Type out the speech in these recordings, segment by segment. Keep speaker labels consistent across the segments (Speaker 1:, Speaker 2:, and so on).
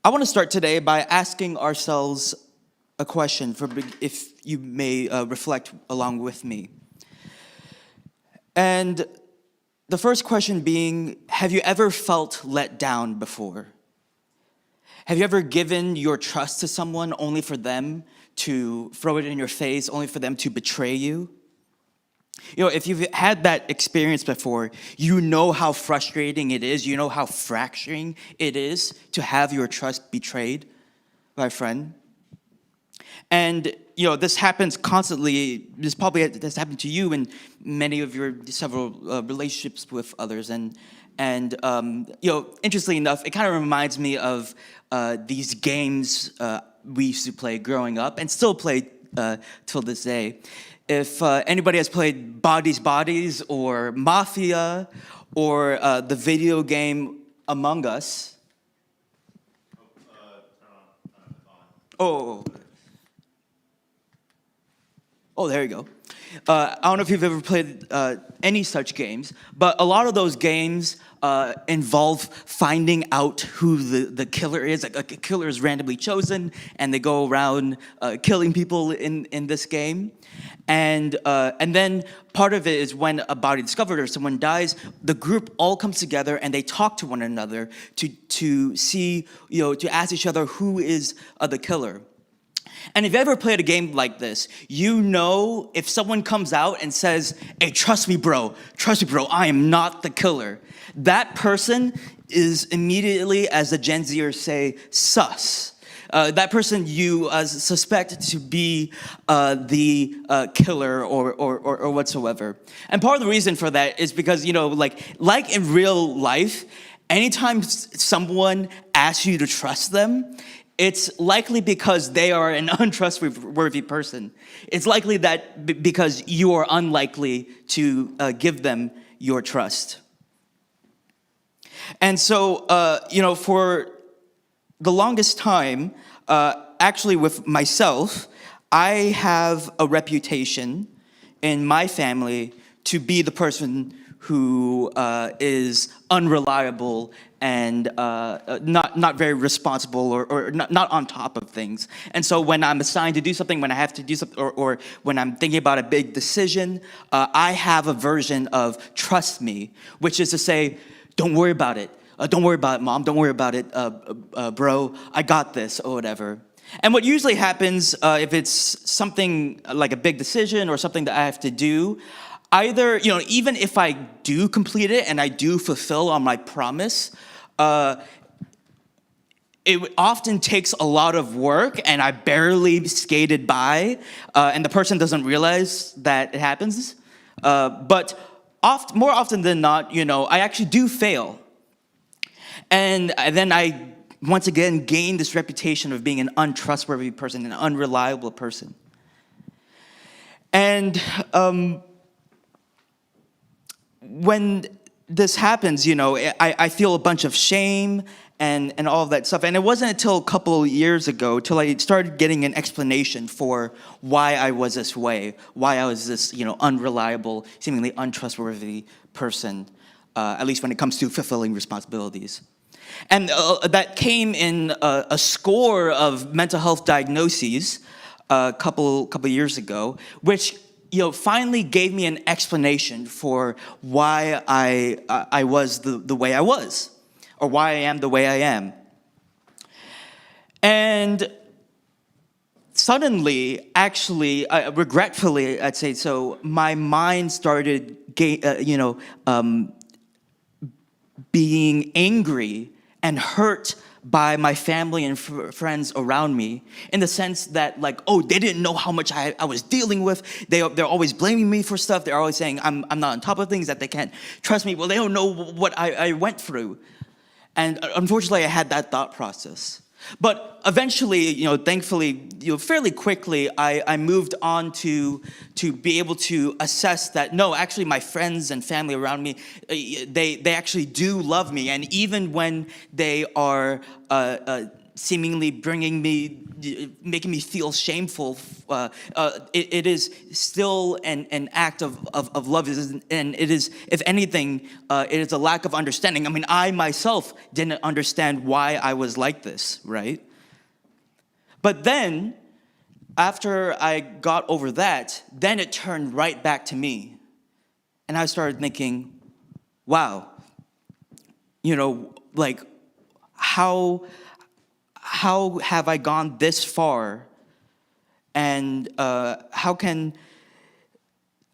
Speaker 1: I want to start today by asking ourselves a question, if you may reflect along with me. And the first question being, have you ever felt let down before? Have you ever given your trust to someone only for them to throw it in your face, only for them to betray you? You know, if you've had that experience before, you know how frustrating it is, you know how fracturing it is to have your trust betrayed by a friend. And, you know, this happens constantly. This probably has happened to you in many of your several relationships with others. And you know, interestingly enough, it kind of reminds me of these games we used to play growing up and still play till this day. If anybody has played Bodies or Mafia or the video game Among Us. Oh, there you go. I don't know if you've ever played any such games, but a lot of those games involve finding out who the killer is. Like a killer is randomly chosen, and they go around killing people in this game. And then part of it is when a body is discovered or someone dies, the group all comes together and they talk to one another to see, you know, to ask each other who is the killer. And if you ever played a game like this, you know if someone comes out and says, hey, trust me, bro, I am not the killer. That person is immediately, as the Gen Zers say, sus. That person you suspect to be the killer or whatsoever. And part of the reason for that is because, you know, like in real life, anytime someone asks you to trust them, it's likely because they are an untrustworthy person. It's likely that because you are unlikely to give them your trust. And so, you know, for the longest time, actually with myself, I have a reputation in my family to be the person who is unreliable and not very responsible or not on top of things. And so when I'm assigned to do something, when I have to do something, or when I'm thinking about a big decision, I have a version of trust me, which is to say, don't worry about it. Don't worry about it, Mom. Don't worry about it, bro. I got this, or whatever. And what usually happens if it's something like a big decision or something that I have to do, either, you know, even if I do complete it and I do fulfill on my promise, it often takes a lot of work and I barely skated by, and the person doesn't realize that it happens. But more often than not, you know, I actually do fail. And then I, once again, gain this reputation of being an untrustworthy person, an unreliable person. And when this happens, you know, I feel a bunch of shame and all of that stuff. And it wasn't until a couple of years ago till I started getting an explanation for why I was this way, why I was this, you know, unreliable, seemingly untrustworthy person, at least when it comes to fulfilling responsibilities. And that came in a score of mental health diagnoses a couple years ago, which, you know, finally gave me an explanation for why I was the way I was, or why I am the way I am. And suddenly, actually, regretfully, I'd say so, my mind started, being angry and hurt by my family and friends around me, in the sense that, like, oh, they didn't know how much I was dealing with. They're always blaming me for stuff. They're always saying I'm not on top of things, that they can't trust me. Well, they don't know what I went through. And unfortunately, I had that thought process. But eventually, you know, thankfully, you know, fairly quickly, I moved on to be able to assess that, no, actually my friends and family around me, they actually do love me. And even when they are seemingly making me feel shameful. It is still an act of love, and it is, if anything, it is a lack of understanding. I mean, I myself didn't understand why I was like this, right? But then, after I got over that, then it turned right back to me. And I started thinking, wow, like, how have I gone this far? And how can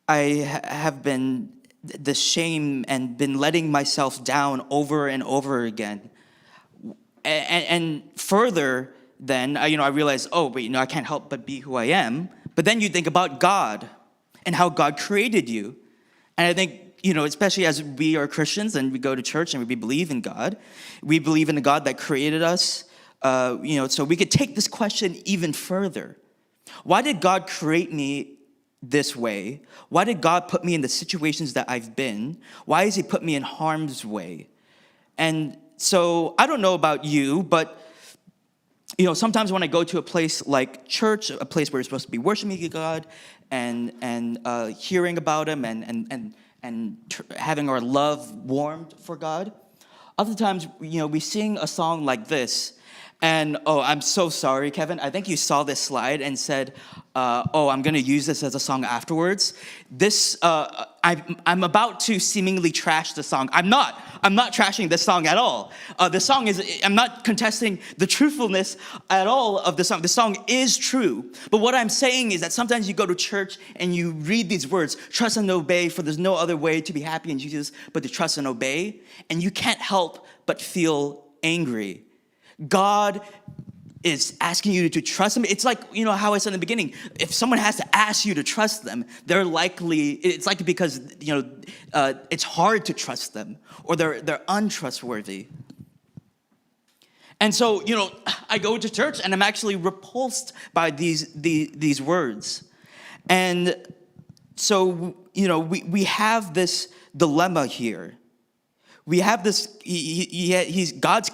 Speaker 1: I have been the shame and been letting myself down over and over again? And further, then, I realized, oh, but, I can't help but be who I am. But then you think about God and how God created you. And I think, especially as we are Christians and we go to church and we believe in God, we believe in the God that created us, so we could take this question even further. Why did God create me this way? Why did God put me in the situations that I've been? Why has he put me in harm's way? And so I don't know about you, but sometimes when I go to a place like church, a place where you're supposed to be worshiping God and hearing about him and having our love warmed for God, oftentimes, we sing a song like this. And, I'm so sorry, Kevin. I think you saw this slide and said, I'm going to use this as a song afterwards. This, I'm about to seemingly trash the song. I'm not trashing this song at all. The song is, I'm not contesting the truthfulness at all of the song. The song is true. But what I'm saying is that sometimes you go to church and you read these words, trust and obey, for there's no other way to be happy in Jesus but to trust and obey. And you can't help but feel angry. God is asking you to trust him. It's like, how I said in the beginning, if someone has to ask you to trust them, it's likely because, it's hard to trust them or they're untrustworthy. And so, I go to church and I'm actually repulsed by these words. And so, we have this dilemma here. We have this, God's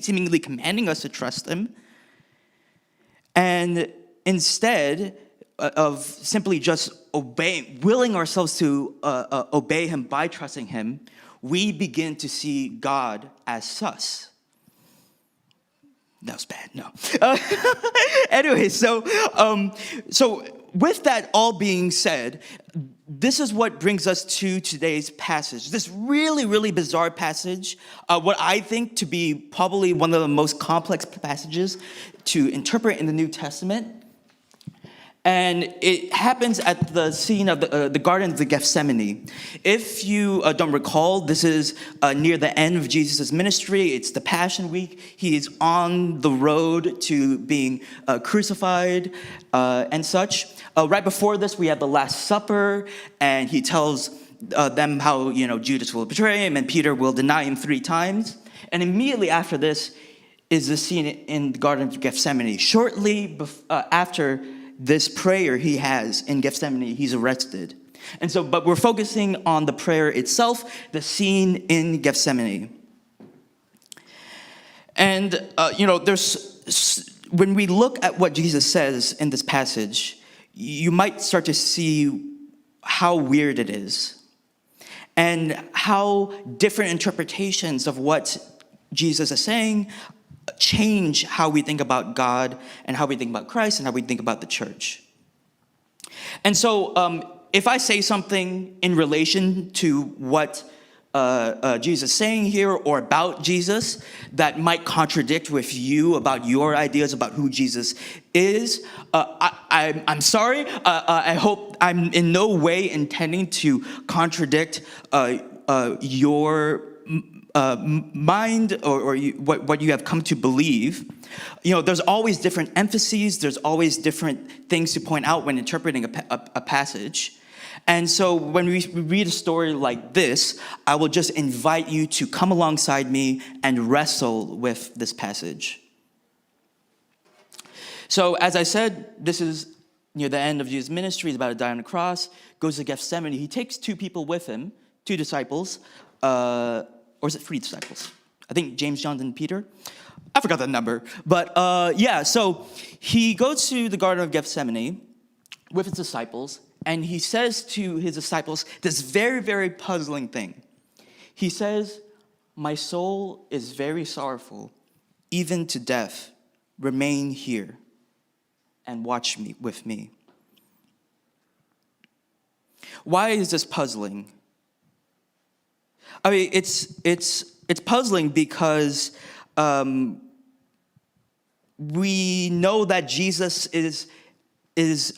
Speaker 1: seemingly commanding us to trust him. And instead of simply just willing ourselves to obey him by trusting him, we begin to see God as sus. That was bad, no. Anyway, so with that all being said, this is what brings us to today's passage. This really, really bizarre passage, what I think to be probably one of the most complex passages to interpret in the New Testament. And it happens at the scene of the Garden of Gethsemane. If you don't recall, this is near the end of Jesus' ministry. It's the Passion Week. He is on the road to being crucified and such. Right before this, we have the Last Supper, and he tells them how Judas will betray him and Peter will deny him 3 times. And immediately after this is the scene in the Garden of Gethsemane. Shortly after this prayer he has in Gethsemane, he's arrested. And so, but we're focusing on the prayer itself, the scene in Gethsemane. And, when we look at what Jesus says in this passage, you might start to see how weird it is and how different interpretations of what Jesus is saying change how we think about God and how we think about Christ and how we think about the church. And so if I say something in relation to what Jesus is saying here or about Jesus that might contradict with you about your ideas about who Jesus is, I'm sorry. I hope I'm in no way intending to contradict your mind or what you have come to believe. There's always different emphases. There's always different things to point out when interpreting a passage. And so when we read a story like this, I will just invite you to come alongside me and wrestle with this passage. So as I said, this is near the end of Jesus' ministry. He's about to die on the cross, goes to Gethsemane. He takes 2 people with him, 2 disciples, or is it 3 disciples? I think James, John, and Peter. I forgot the number. But so he goes to the Garden of Gethsemane with his disciples, and he says to his disciples this very, very puzzling thing. He says, "My soul is very sorrowful, even to death. Remain here and watch me with me." Why is this puzzling? I mean, it's puzzling because we know that Jesus is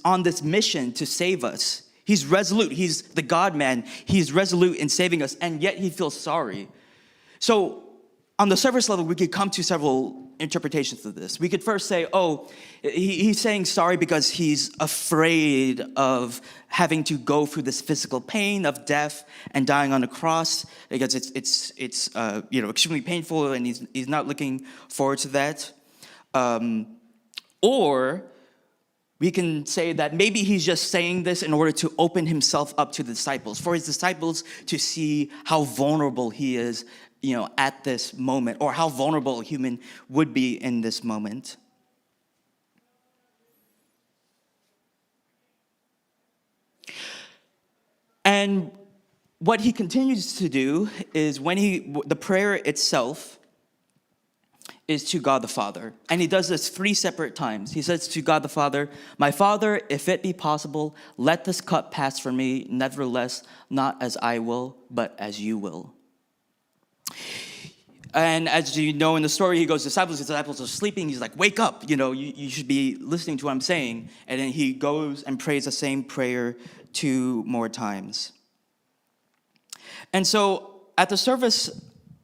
Speaker 1: on this mission to save us. He's resolute. He's the God-man. He's resolute in saving us, and yet he feels sorry. So on the surface level, we could come to several interpretations of this. We could first say, he's saying sorry because he's afraid of having to go through this physical pain of death and dying on a cross, because it's extremely painful, and he's not looking forward to that. Or we can say that maybe he's just saying this in order to open himself up to the disciples, for his disciples to see how vulnerable he is, at this moment, or how vulnerable a human would be in this moment. And what he continues to do is the prayer itself is to God the Father. And he does this 3 separate times. He says to God the Father, "My Father, if it be possible, let this cup pass from me. Nevertheless, not as I will, but as you will." And as you know in the story, he goes, his disciples are sleeping. He's like, "Wake up, you should be listening to what I'm saying." And then he goes and prays the same prayer 2 more times. And so at the surface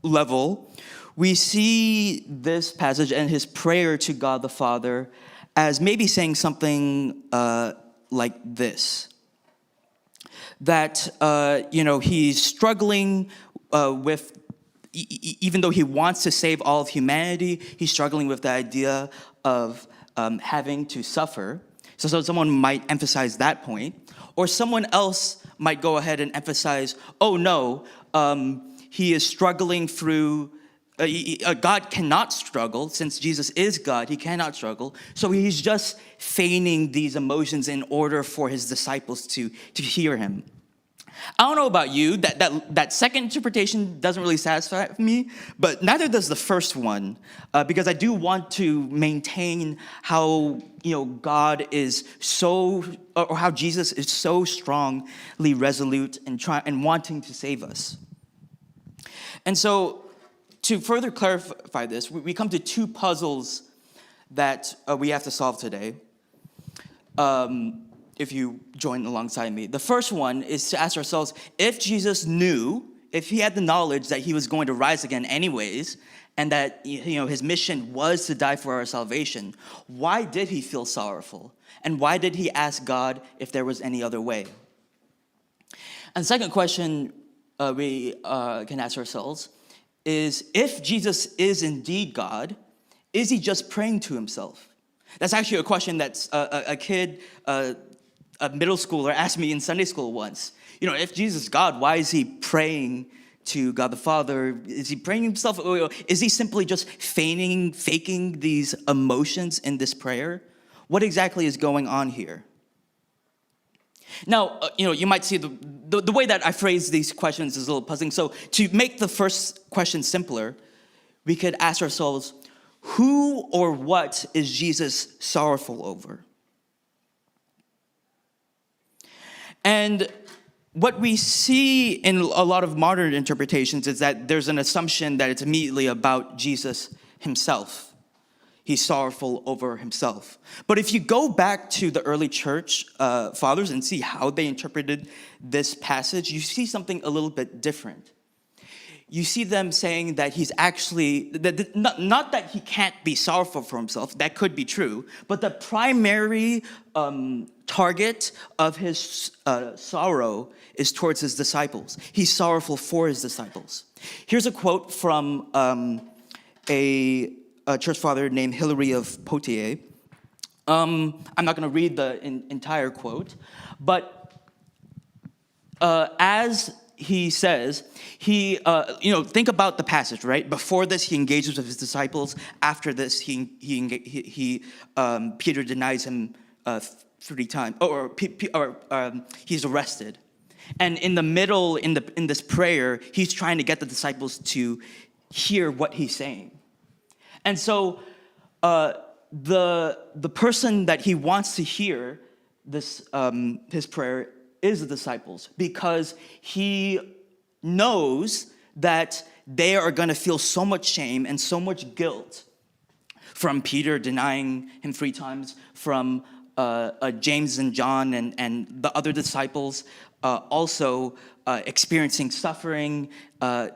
Speaker 1: level, we see this passage and his prayer to God the Father as maybe saying something like this. That, he's struggling with, even though he wants to save all of humanity, he's struggling with the idea of having to suffer. So someone might emphasize that point. Or someone else might go ahead and emphasize, he is struggling through, God cannot struggle. Since Jesus is God, he cannot struggle. So he's just feigning these emotions in order for his disciples to hear him. I don't know about you, that second interpretation doesn't really satisfy me, but neither does the first one, because I do want to maintain how, God is or how Jesus is so strongly resolute and wanting to save us. And so, to further clarify this, we come to 2 puzzles that we have to solve today. If you join alongside me. The first one is to ask ourselves, if Jesus knew, if he had the knowledge that he was going to rise again anyways, and that his mission was to die for our salvation, why did he feel sorrowful? And why did he ask God if there was any other way? And the second question we can ask ourselves is, if Jesus is indeed God, is he just praying to himself? That's actually a question that's a kid, a middle schooler asked me in Sunday school once. If Jesus is God, why is he praying to God the Father? Is he praying himself? Is he simply just faking these emotions in this prayer? What exactly is going on here? Now, you might see the way that I phrase these questions is a little puzzling. So to make the first question simpler, we could ask ourselves, who or what is Jesus sorrowful over? And what we see in a lot of modern interpretations is that there's an assumption that it's immediately about Jesus himself. He's sorrowful over himself. But if you go back to the early church fathers and see how they interpreted this passage, you see something a little bit different. You see them saying that he's actually, not that he can't be sorrowful for himself, that could be true, but the primary target of his sorrow is towards his disciples. He's sorrowful for his disciples. Here's a quote from a church father named Hilary of Poitiers. I'm not going to read the entire quote, but as he says, think about the passage, right? Before this, he engages with his disciples. After this, Peter denies him 3 times, or he's arrested. And in the middle, in this prayer, he's trying to get the disciples to hear what he's saying. And so the person that he wants to hear this his prayer is the disciples, because he knows that they are going to feel so much shame and so much guilt from Peter denying him 3 times, from James and John and the other disciples also experiencing suffering,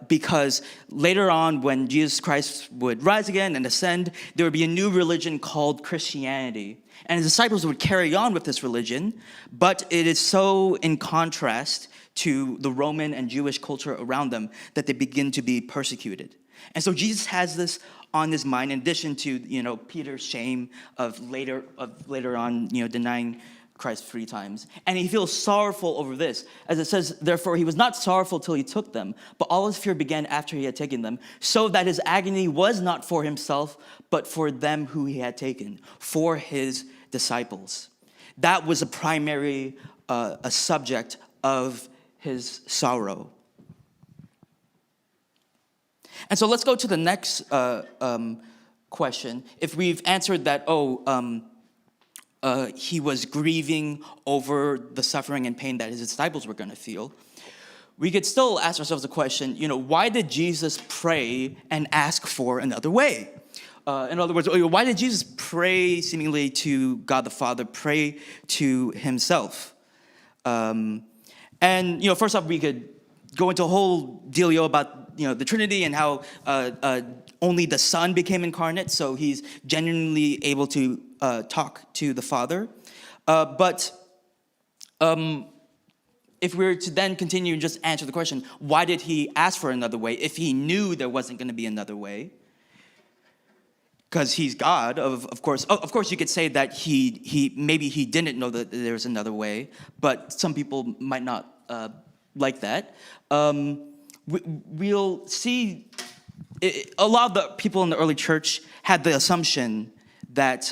Speaker 1: because later on, when Jesus Christ would rise again and ascend, there would be a new religion called Christianity. And his disciples would carry on with this religion, but it is so in contrast to the Roman and Jewish culture around them that they begin to be persecuted. And so Jesus has this on his mind, in addition to Peter's shame of later on denying Christ 3 times. And he feels sorrowful over this. As it says, therefore, he was not sorrowful till he took them, but all his fear began after he had taken them, so that his agony was not for himself, but for them who he had taken, for his disciples. That was a primary a subject of his sorrow. And so let's go to the next question. If we've answered that, he was grieving over the suffering and pain that his disciples were going to feel, we could still ask ourselves the question, why did Jesus pray and ask for another way? In other words, why did Jesus pray seemingly to God the Father, pray to himself? And first off, we could go into a whole dealio about the Trinity and how only the Son became incarnate, so he's genuinely able to talk to the Father. But if we were to then continue and just answer the question, why did he ask for another way if he knew there wasn't going to be another way? Because he's God, of course. Of course, you could say that he maybe he didn't know that there was another way, but some people might not like that. We'll see a lot of the people in the early church had the assumption that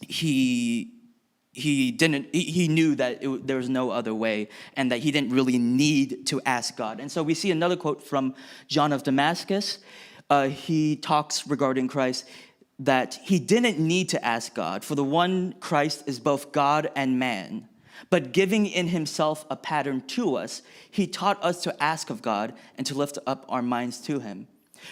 Speaker 1: he knew that there was no other way, and that he didn't really need to ask God. And so we see another quote from John of Damascus. He talks regarding Christ that he didn't need to ask God, for the one Christ is both God and man. But giving in himself a pattern to us, he taught us to ask of God and to lift up our minds to him.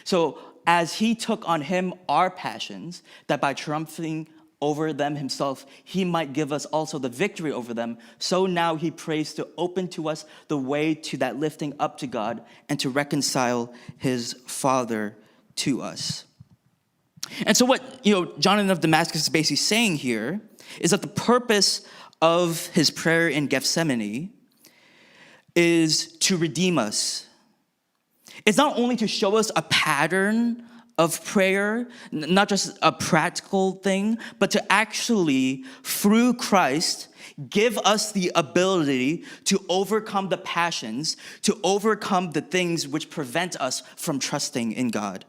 Speaker 1: So as he took on him our passions, that by triumphing over them himself, he might give us also the victory over them, so now he prays to open to us the way to that lifting up to God and to reconcile his Father to us. And so what John of Damascus is basically saying here is that the purpose of his prayer in Gethsemane is to redeem us. It's not only to show us a pattern of prayer, not just a practical thing, but to actually, through Christ, give us the ability to overcome the passions, to overcome the things which prevent us from trusting in God.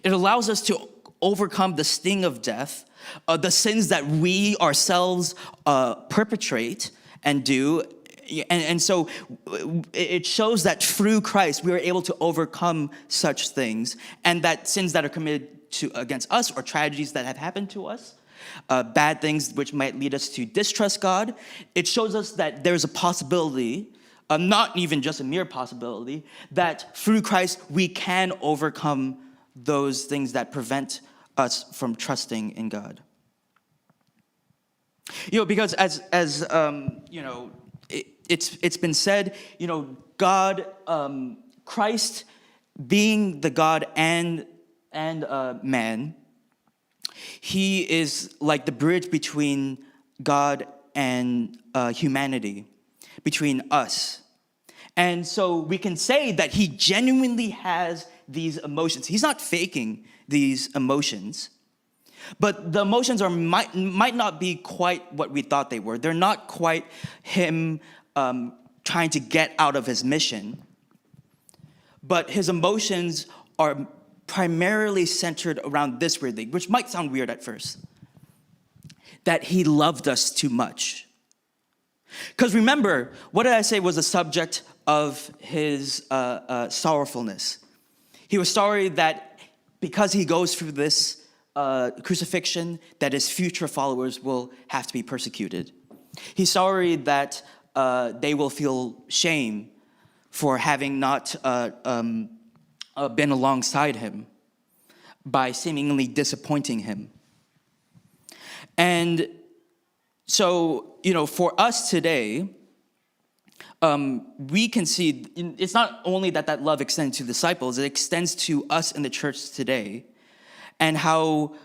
Speaker 1: It allows us to overcome the sting of death, the sins that we ourselves perpetrate and do. And so it shows that through Christ, we are able to overcome such things, and that sins that are committed against us, or tragedies that have happened to us, bad things which might lead us to distrust God, it shows us that there's a possibility, not even just a mere possibility, that through Christ we can overcome those things that prevent us from trusting in God. Because as it's been said, God, Christ being the God and man, he is like the bridge between God and humanity, between us. And so we can say that he genuinely has these emotions. He's not faking these emotions. But the emotions might not be quite what we thought they were. They're not quite him trying to get out of his mission. But his emotions are primarily centered around this weird thing, which might sound weird at first, that he loved us too much. Because remember, what did I say was the subject of his sorrowfulness? He was sorry that because he goes through this crucifixion, that his future followers will have to be persecuted. He's sorry that they will feel shame for having not been alongside him by seemingly disappointing him. And so, for us today, we can see it's not only that love extends to disciples, it extends to us in the church today. And how,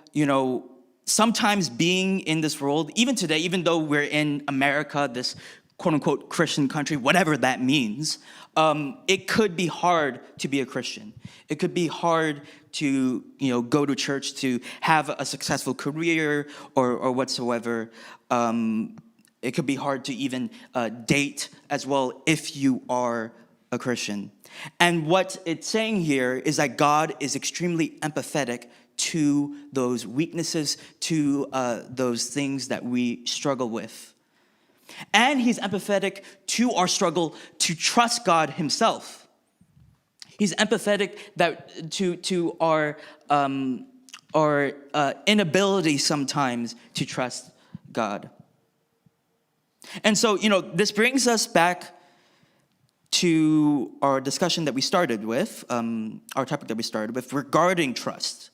Speaker 1: sometimes being in this world, even today, even though we're in America, this quote unquote Christian country, whatever that means, it could be hard to be a Christian. It could be hard to, go to church, to have a successful career or whatsoever. It could be hard to even date as well if you are a Christian. And what it's saying here is that God is extremely empathetic to those weaknesses, to those things that we struggle with. And he's empathetic to our struggle to trust God himself. He's empathetic to our inability sometimes to trust God. And so, this brings us back to our discussion that we started with, our topic that we started with regarding trust.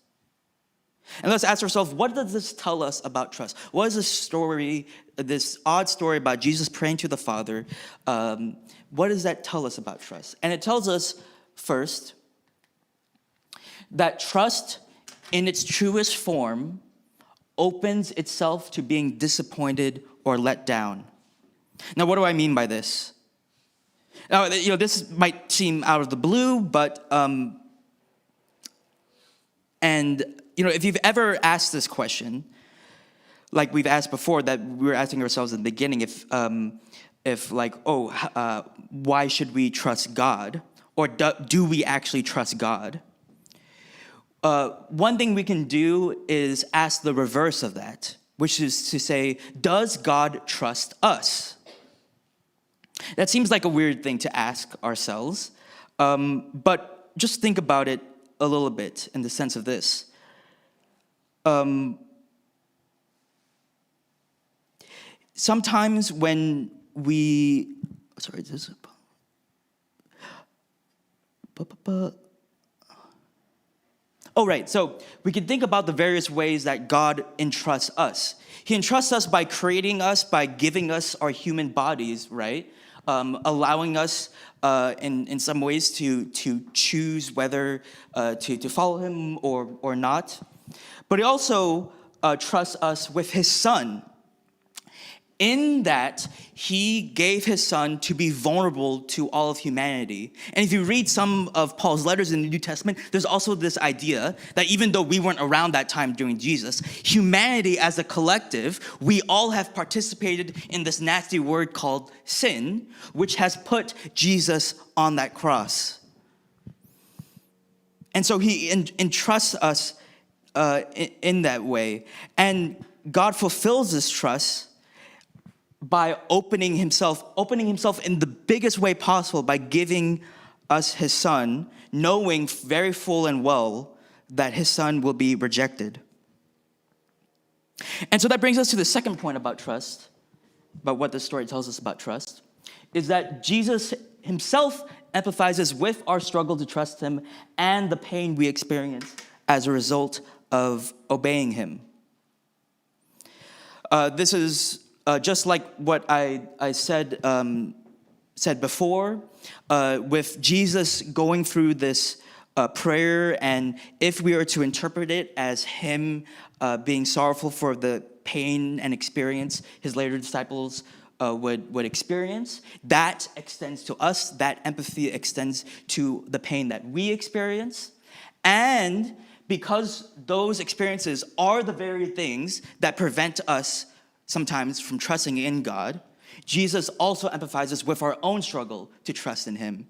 Speaker 1: And let's ask ourselves, what does this tell us about trust? What is this story, this odd story about Jesus praying to the Father? What does that tell us about trust? And it tells us, first, that trust in its truest form opens itself to being disappointed or let down. Now, what do I mean by this? Now, this might seem out of the blue, but, if you've ever asked this question, like we've asked before, that we were asking ourselves in the beginning, why should we trust God? Or do we actually trust God? One thing we can do is ask the reverse of that, which is to say, does God trust us? That seems like a weird thing to ask ourselves, but just think about it a little bit in the sense of this. Sometimes when we, so we can think about the various ways that God entrusts us. He entrusts us by creating us, by giving us our human bodies, right? Allowing us in some ways to choose whether to follow him or not. But he also trusts us with his son, in that he gave his son to be vulnerable to all of humanity. And if you read some of Paul's letters in the New Testament, there's also this idea that even though we weren't around that time during Jesus, humanity as a collective, we all have participated in this nasty word called sin, which has put Jesus on that cross. And so he entrusts us in that way. And God fulfills this trust by opening himself in the biggest way possible by giving us his son, knowing very full and well that his son will be rejected. And so that brings us to the second point about trust, about what this story tells us about trust, is that Jesus himself empathizes with our struggle to trust him and the pain we experience as a result of obeying him. This is just like what I said before, with Jesus going through this prayer, and if we are to interpret it as him being sorrowful for the pain and experience his later disciples would experience, that extends to us. That empathy extends to the pain that we experience. And because those experiences are the very things that prevent us sometimes from trusting in God, Jesus also empathizes with our own struggle to trust in him.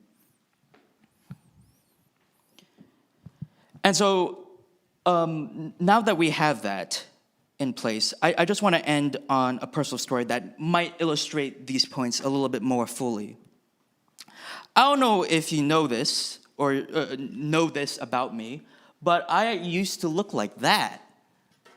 Speaker 1: And so now that we have that in place, I just want to end on a personal story that might illustrate these points a little bit more fully. I don't know if you know this or know this about me, but I used to look like that.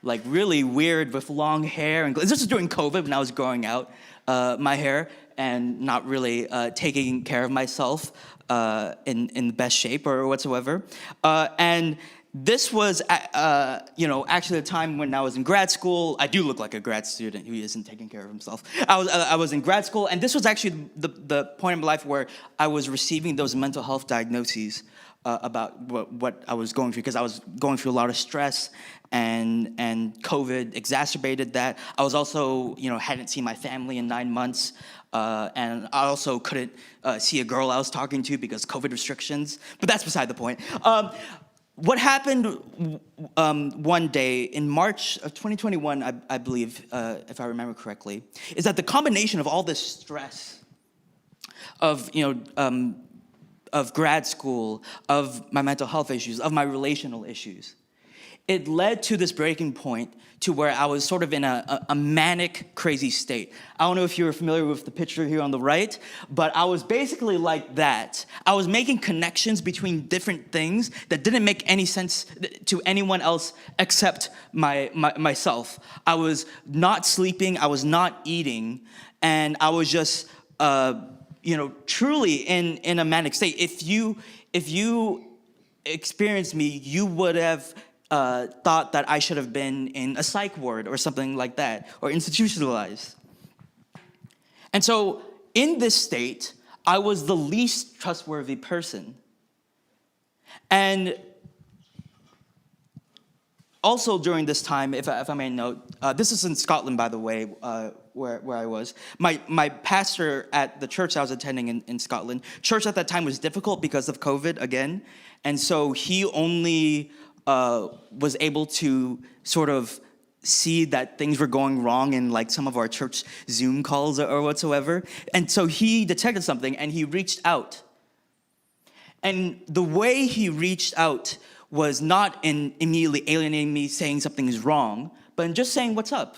Speaker 1: Like really weird with long hair. And this was during COVID when I was growing out my hair and not really taking care of myself in the best shape or whatsoever. And this was, actually the time when I was in grad school. I do look like a grad student who isn't taking care of himself. I was in grad school, and this was actually the point in my life where I was receiving those mental health diagnoses about what I was going through, because I was going through a lot of stress, and COVID exacerbated that. I was also, hadn't seen my family in 9 months, and I also couldn't see a girl I was talking to because COVID restrictions, but that's beside the point. What happened one day in March of 2021, I believe, if I remember correctly, is that the combination of all this stress of, of grad school, of my mental health issues, of my relational issues, it led to this breaking point to where I was sort of in a manic, crazy state. I don't know if you're familiar with the picture here on the right, but I was basically like that. I was making connections between different things that didn't make any sense to anyone else except myself. I was not sleeping, I was not eating, and I was just, truly in a manic state. If you experienced me, you would have thought that I should have been in a psych ward or something like that, or institutionalized. And so in this state, I was the least trustworthy person. And also during this time, if I may note, this is in Scotland, by the way, where I was. My pastor at the church I was attending in Scotland, church at that time was difficult because of COVID again, and so he only was able to sort of see that things were going wrong in like some of our church Zoom calls or whatsoever. And so he detected something and he reached out. And the way he reached out was not in immediately alienating me, saying something is wrong, but in just saying what's up.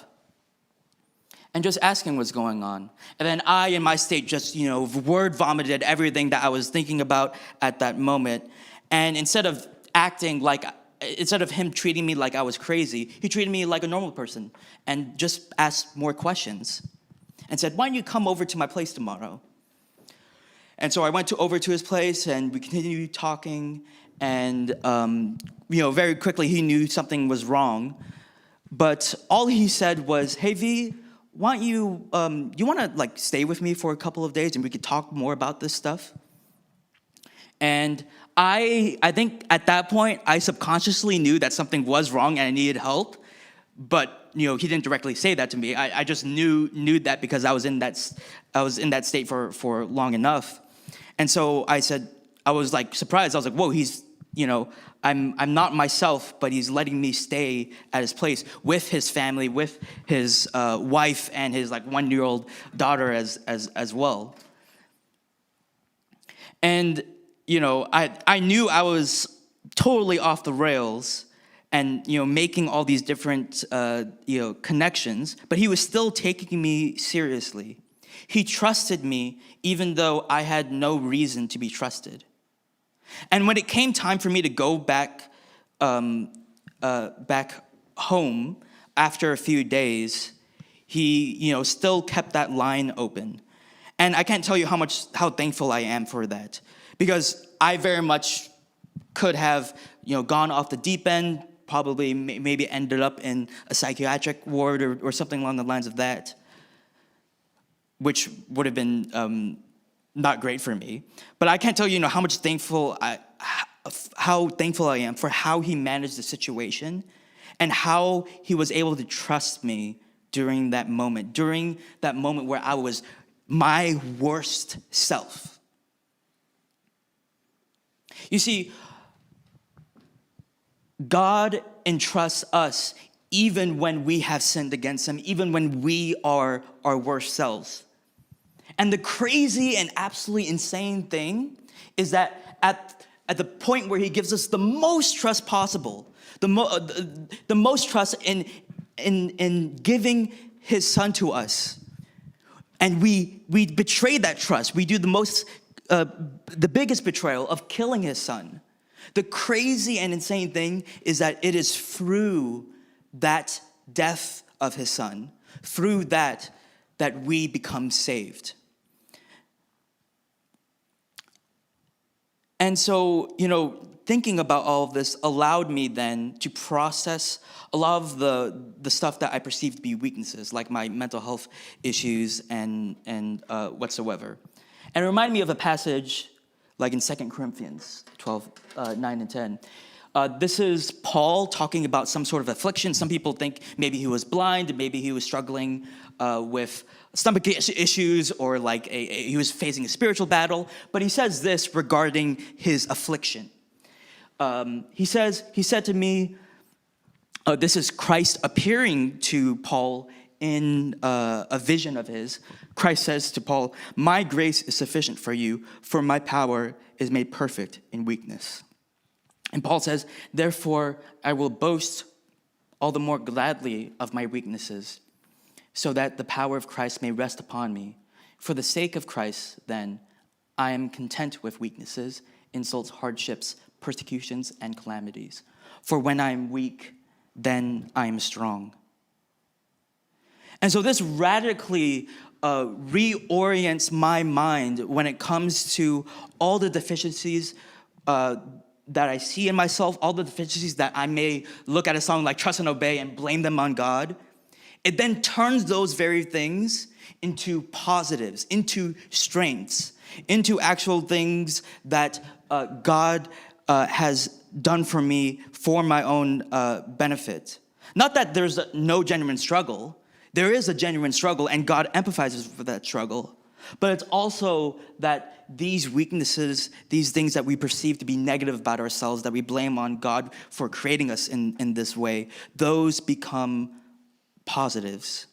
Speaker 1: And just asking what's going on. And then I, in my state, just, word vomited everything that I was thinking about at that moment. And instead of him treating me like I was crazy, he treated me like a normal person and just asked more questions and said, why don't you come over to my place tomorrow? And so I went over to his place and we continued talking, and very quickly he knew something was wrong. But all he said was, hey V, why don't you want to stay with me for a couple of days and we could talk more about this stuff? And I think at that point, I subconsciously knew that something was wrong and I needed help, but he didn't directly say that to me. I just knew that because I was in that state for long enough, and so I was surprised. I was like, whoa, he's I'm not myself, but he's letting me stay at his place with his family, with his wife and his 1-year-old daughter as well, and. I knew I was totally off the rails and, making all these different, connections, but he was still taking me seriously. He trusted me even though I had no reason to be trusted. And when it came time for me to go back home after a few days, he, still kept that line open. And I can't tell you how thankful I am for that. Because I very much could have, gone off the deep end, probably maybe ended up in a psychiatric ward or something along the lines of that, which would have been not great for me. But I can't tell you, how thankful I am for how he managed the situation and how he was able to trust me during that moment where I was my worst self. You see, God entrusts us even when we have sinned against him, even when we are our worst selves. And the crazy and absolutely insane thing is that at the point where he gives us the most trust possible, the most trust in giving his son to us, and we betray that trust. We do the biggest betrayal of killing his son. The crazy and insane thing is that it is through that death of his son, through that we become saved. And so, thinking about all of this allowed me then to process a lot of the stuff that I perceived to be weaknesses, like my mental health issues and whatsoever. And it reminded me of a passage like in 2 Corinthians 12, 9 and 10. This is Paul talking about some sort of affliction. Some people think maybe he was blind, maybe he was struggling with stomach issues, or like he was facing a spiritual battle. But he says this regarding his affliction. He said to me, this is Christ appearing to Paul in a vision of his. Christ says to Paul, "My grace is sufficient for you, for my power is made perfect in weakness." And Paul says, "Therefore, I will boast all the more gladly of my weaknesses, so that the power of Christ may rest upon me. For the sake of Christ, then, I am content with weaknesses, insults, hardships, persecutions, and calamities. For when I am weak, then I am strong." And so this radically reorients my mind when it comes to all the deficiencies that I see in myself, all the deficiencies that I may look at a song like Trust and Obey and blame them on God. It then turns those very things into positives, into strengths, into actual things that God has done for me for my own benefit. Not that there's no genuine struggle. There is a genuine struggle, and God empathizes with that struggle. But it's also that these weaknesses, these things that we perceive to be negative about ourselves, that we blame on God for creating us in this way, those become positives.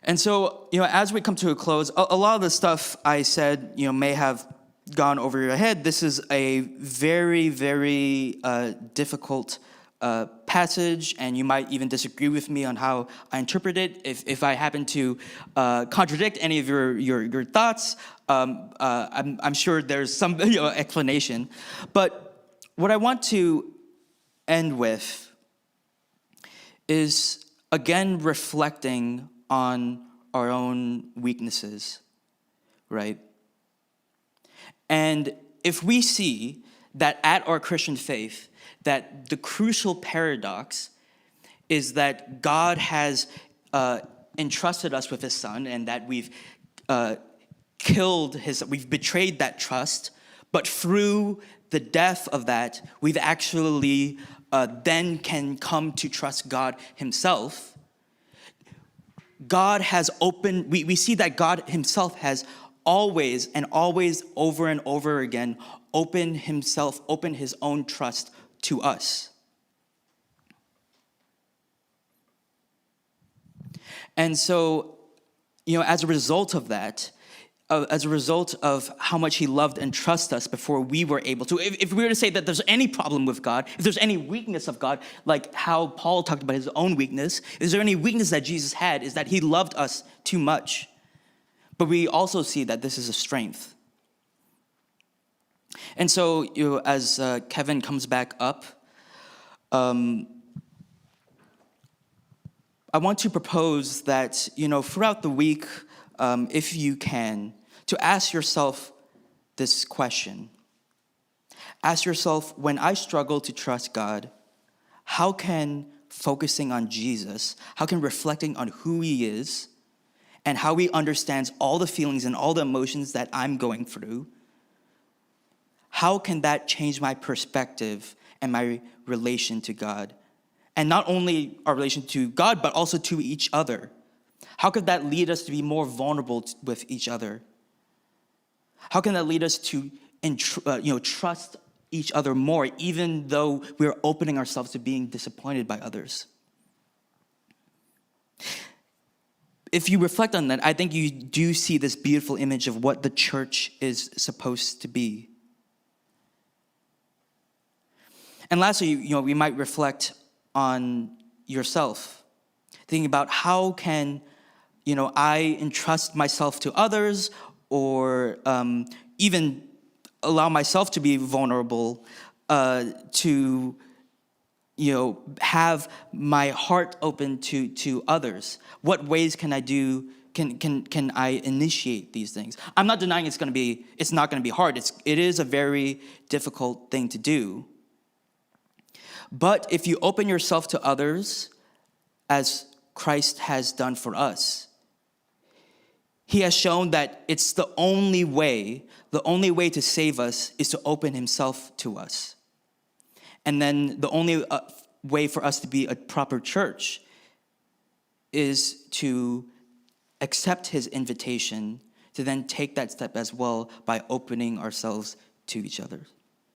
Speaker 1: And so, as we come to a close, a lot of the stuff I said, may have gone over your head. This is a very, very difficult passage, and you might even disagree with me on how I interpret it. If I happen to contradict any of your thoughts, I'm sure there's some explanation. But what I want to end with is, again, reflecting on our own weaknesses, right? And if we see that at our Christian faith, that the crucial paradox is that God has entrusted us with his son, and that we've we've betrayed that trust, but through the death of that, we've actually then can come to trust God himself. God has opened, we see that God himself has always and always over and over again opened his own trust to us. And so, as a result of that, as a result of how much he loved and trusted us before we were able to, if we were to say that there's any problem with God, if there's any weakness of God, like how Paul talked about his own weakness, is there any weakness that Jesus had, is that he loved us too much. But we also see that this is a strength. And so, as Kevin comes back up, I want to propose that, throughout the week, if you can, to ask yourself this question. Ask yourself, when I struggle to trust God, how can focusing on Jesus, how can reflecting on who he is, and how he understands all the feelings and all the emotions that I'm going through, how can that change my perspective and my relation to God? And not only our relation to God, but also to each other. How could that lead us to be more vulnerable with each other? How can that lead us to trust each other more, even though we're opening ourselves to being disappointed by others? if you reflect on that, I think you do see this beautiful image of what the church is supposed to be. And lastly, we might reflect on yourself, thinking about how can, I entrust myself to others, or even allow myself to be vulnerable, to have my heart open to others. What ways can I do? Can I initiate these things? I'm not denying it's not going to be hard. It is a very difficult thing to do. But if you open yourself to others, as Christ has done for us, he has shown that it's the only way to save us is to open himself to us. And then the only way for us to be a proper church is to accept his invitation, to then take that step as well by opening ourselves to each other.